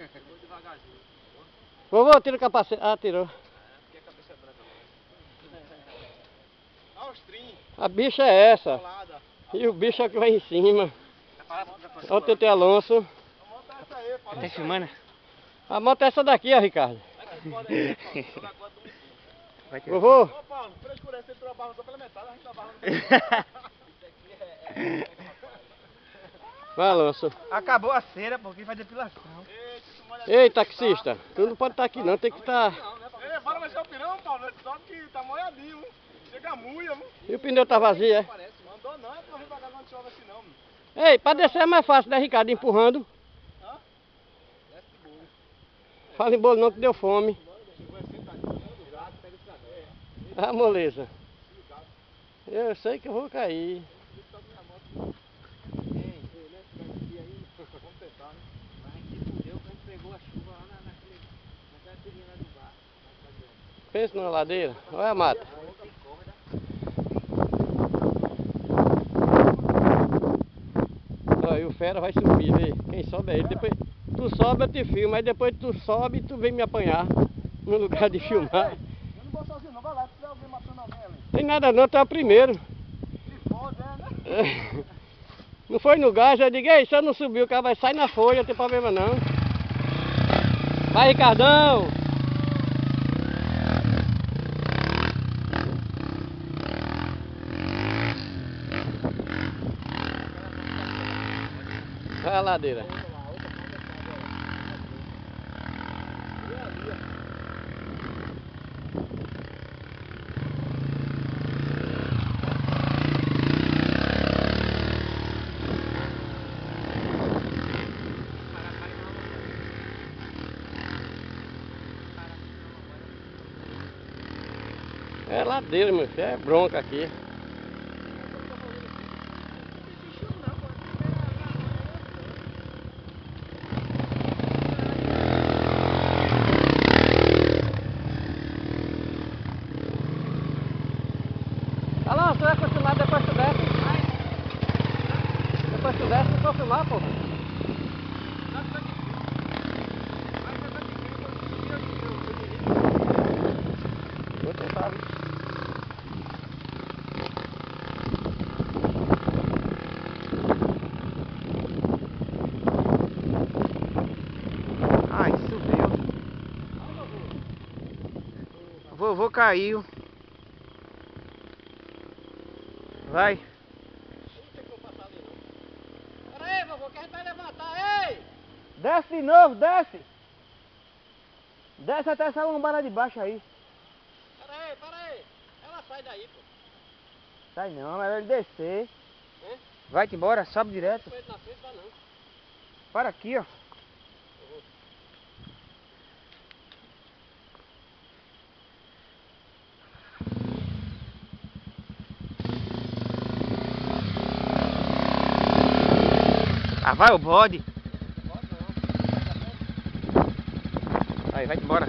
Vou devagarzinho. Vovô, tira o capacete. Ah, tirou. Porque a cabeça é branca. Olha os trim. A bicha é essa. Colada. E o bicho é o que vai em cima. Olha o Olha TT Alonso. a moto é essa aí, fala. Tá filmando? A moto é essa daqui, ó, Ricardo. Vai ter. Vovô, Ô Paulo, frescura, você entrou a barra só pela metade, a gente tá barra no vai, Alonso. Acabou a cera porque faz depilação. Ei, taxista, tu não pode estar aqui não, tem que estar... Ei, bora mexer o pirão, Paulo, só que tá molhadinho, chega mulha, mano. E o pneu tá vazio, é? Mandou não, é pra devagar quando chove assim não, mano. Ei, pra descer é mais fácil, né, Ricardo, empurrando. Hã? Desce de boa. Fala em bolo não que deu fome. Ah, moleza. Eu sei que eu vou cair. Vamos tentar, né? Mas a gente se fudeu quando pegou a chuva lá naquela tirinha lá do bar. Pensa numa ladeira. Olha a mata. Olha, e o fera vai subir, vê. Quem sobe é ele. Depois tu sobe, eu te filmo. Aí depois tu sobe e tu vem me apanhar no lugar de filmar. Eu não vou sozinho não, vai lá, se tiver alguém matando alguém ali. Tem nada não, tu é o primeiro. Se foda, né? Não foi no gás, eu digo, ei, se eu não subir, o cara vai sair na folha, não tem problema não. Vai, Ricardão! Vai a ladeira. É ladeira, meu filho, é bronca aqui. Alô, você vai continuar depois tu desce? Depois tu desce, não vou filmar, pô. Vou tentar, viu? Ai, subiu. O vovô caiu. Vai. Pera aí, vovô, que a gente vai levantar, ei! Desce de novo, desce. Desce até essa lombada de baixo aí. Pera aí. Ela sai daí, pô. Sai não, é melhor ele descer. É? Vai-te embora, sobe direto. Depois na frente, vai não. Para aqui, ó. Ah, vai o bode. Aí, vai-te embora.